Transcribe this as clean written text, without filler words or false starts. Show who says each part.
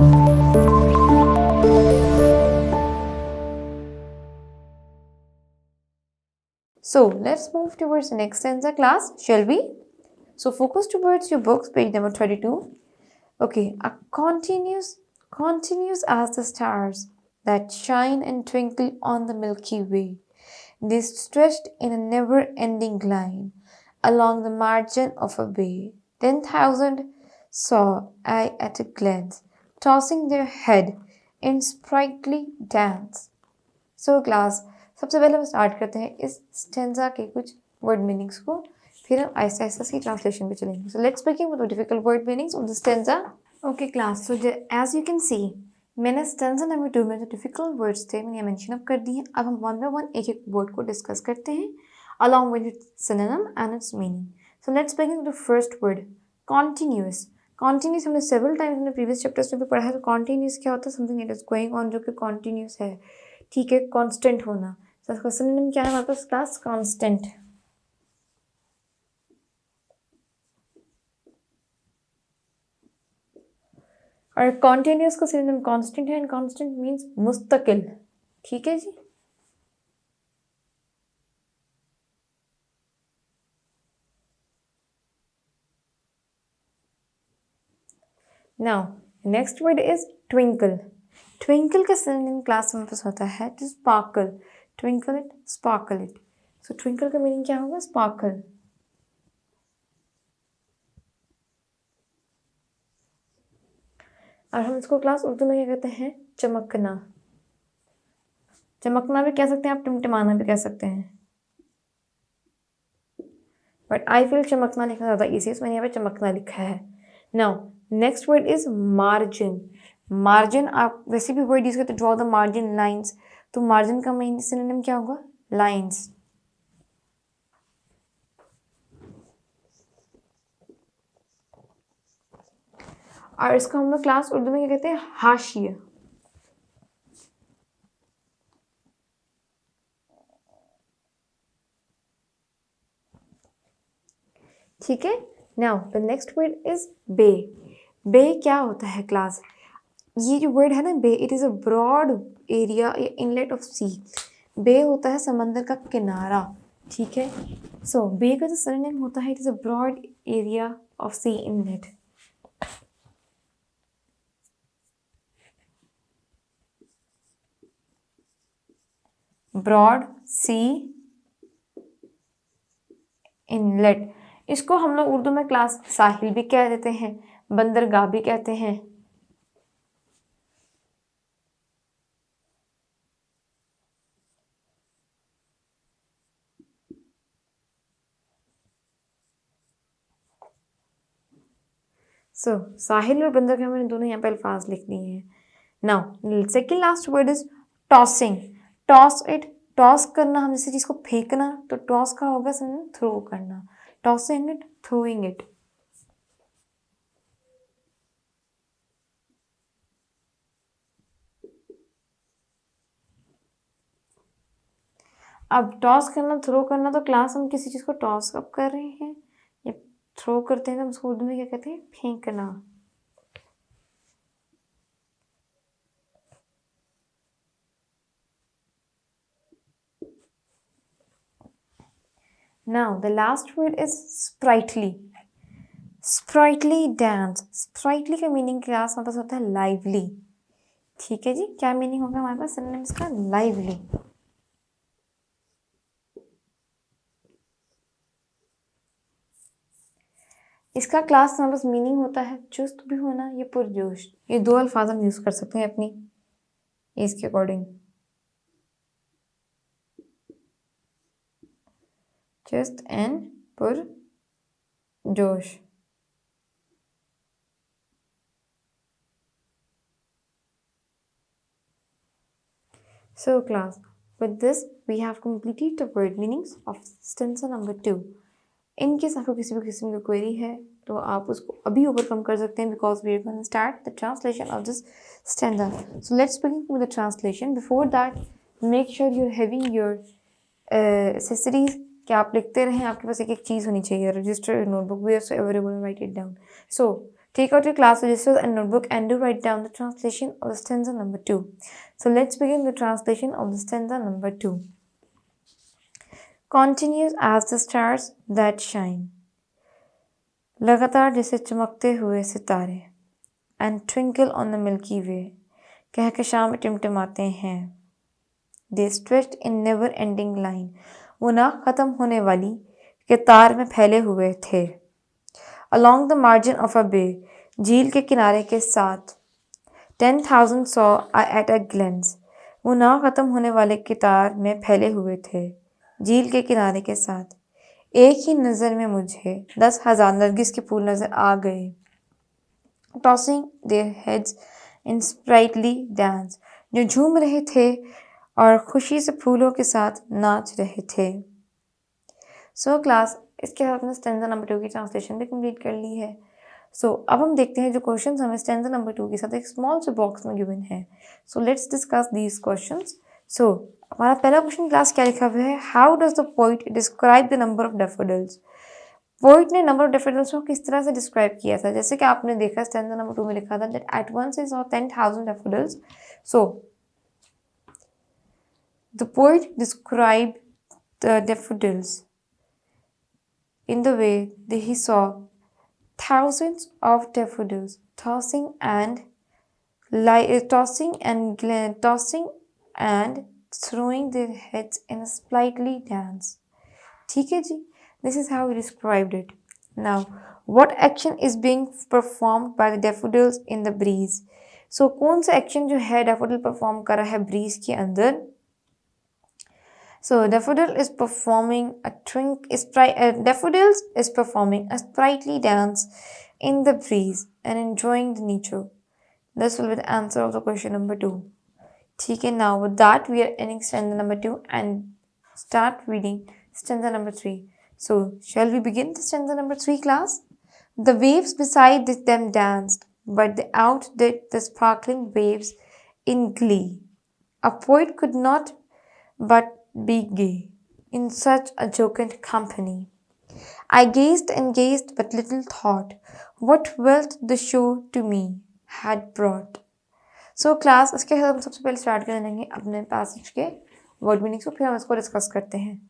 Speaker 1: So let's move towards the next stanza class, shall we? So focus towards your books, page number 32. Okay, a continuous as the stars that shine and twinkle on the Milky Way. They stretched in a never-ending line along the margin of a bay. 10,000 saw I at a glance, tossing their head in sprightly dance. So class सबसे पहले हम start करते हैं इस stanza के कुछ word meanings को, फिर हम आहिस्ता आहिस्ता इसकी ट्रांसलेशन पे चलेंगे. So let's begin with the difficult word meanings of the stanza. Okay class, so as you can see मैंने स्टेंजा नंबर 2 में जो डिफिकल्ट वर्ड्स थे मैंने मेंशन अप कर दिए हैं. अब हम वन बाय वन एक एक वर्ड को डिस्कस करते हैं along with its synonym and its meaning. So let's begin with the first word, continuous. Continuous हमने several times हमने previous chapters में भी पढ़ा है. तो continuous क्या होता है? Something that is going on जो कि continuous है, ठीक है, कांस्टेंट होना. तो इसका सिनोनिम क्या है हमारे पास क्लास? कांस्टेंट. और कॉन्टिन्यूस का सिनोनिम कांस्टेंट है, एंड कांस्टेंट मींस मुस्तकिल. ठीक है जी. Now next word is twinkle. Twinkle का सिनोनिम क्लास में पास होता है to sparkle. Twinkle it, sparkle it. So twinkle का मीनिंग क्या होगा? स्पार्कल. और हम इसको क्लास उर्दू में क्या कहते हैं? चमकना. चमकना भी कह सकते हैं आप, टिमटिमाना भी कह सकते हैं, बट आई फील चमकना लिखना ज़्यादा ईजी है, मैंने यहाँ पे चमकना लिखा है. Now next word is margin. Margin आप वैसे भी वर्ड यूज करते, ड्रॉ द मार्जिन लाइंस. तो मार्जिन का मेन सिनोनिम क्या होगा? लाइंस. और इसको हम लोग क्लास उर्दू में क्या कहते हैं? हाशिया. ठीक है. Now the next word is bay. Bay क्या होता है क्लास? ये जो वर्ड है ना bay, it is a broad area inlet of sea. Bay होता है समंदर का किनारा. ठीक है. सो बे का जो सिनोनिम होता है it is a broad area of sea inlet. Broad sea inlet. इसको हम लोग उर्दू में क्लास साहिल भी कह देते हैं, बंदरगाह भी कहते हैं. सो साहिल और बंदरगाह मैंने दोनों यहाँ पे अल्फाज लिख दिए हैं. Now second last word is tossing. Toss it. Toss करना, हम जैसे चीज़ को फेंकना, तो टॉस का होगा समझ, थ्रो करना. Tossing it, throwing it. अब टॉस करना, थ्रो करना, तो क्लास हम किसी चीज़ को टॉस अप कर रहे हैं या थ्रो करते हैं, तो हम उसको उर्दू में क्या कहते हैं? फेंकना. Now the last word is sprightly. Sprightly dance. Sprightly का मीनिंग क्लास हमारे पास होता है lively. ठीक है जी. क्या मीनिंग होगा हमारे पास सिनोनिम इसका? lively. इसका क्लास हमारे पास मीनिंग होता है चुस्त भी होना या पुरजोश. ये दो अल्फाज हम यूज कर सकते हैं अपनी एज के अकॉर्डिंग. चुस्त and पुरजोश. So class, with this we have completed the word meanings of stanza number 2. In case आपको किसी भी किस्म की क्वेरी है तो आप उसको अभी ओवरकम कर सकते हैं, because we are going to start the translation of this stanza. So let's begin with the translation. Before that make sure you are having your accessories, कि आप लिखते रहें. आपके पास एक एक चीज़ होनी चाहिए, register, notebook, where so ever you write it down. So Take out your class registers and notebook and do write down the translation of the stanza number 2. So let's begin the translation of the stanza number 2. Continues as the stars that shine. लगातार जैसे चमकते हुए सितारे. And twinkle on the Milky Way. Kahkashan में टिमटिमाते हैं. They stretched in never ending line. वो ना खत्म होने वाली कतार में फैले हुए थे. Along the margin of a bay, झील के किनारे के साथ. 10,000 saw I at a glance. वो ना खत्म होने वाले कतार में फैले हुए थे. झील के किनारे के साथ. एक ही नज़र में मुझे 10,000 नरगिस के फूल नजर आ गए. Tossing their heads in sprightly dance. जो झूम रहे थे और खुशी से फूलों के साथ नाच रहे थे. सो क्लास, इसके साथ हमने स्टैंजा नंबर 2 की ट्रांसलेशन भी कंप्लीट कर ली है. सो अब हम देखते हैं जो क्वेश्चंस हमें स्टैंजा नंबर 2 के साथ एक स्मॉल से बॉक्स में गिवन है. So let's discuss these questions. So हमारा पहला क्वेश्चन क्लास क्या लिखा हुआ है? How does the poet describe the number of daffodils? Poet ने नंबर ऑफ डैफोडिल्स को किस तरह से डिस्क्राइब किया था? जैसे कि आपने देखा स्टैंजा नंबर 2 में लिखा था that at once he saw 10,000 daffodils. So the poet describe the daffodils in the way that he saw thousands of daffodils tossing and throwing their heads in a sprightly dance. ठीक है जी, this is how he described it. Now, what action is being performed by the daffodils in the breeze? So, कौन सा action जो है daffodil perform कर रहा है breeze के अंदर? So daffodils is performing a sprightly dance in the breeze and enjoying the nature. This will be the answer of the question number 2. Okay, now with that we are ending stanza number 2 and start reading stanza number 3. So shall we begin the stanza number 3 class? The waves beside them danced, but they outdid the sparkling waves in glee. A poet could not but be gay in such a jocund company. I gazed and gazed, but little thought what wealth the show to me had brought. So class, इसके हम सबसे पहले start कर लेंगे अपने passage के word meanings को, फिर हम इसको डिस्कस करते हैं.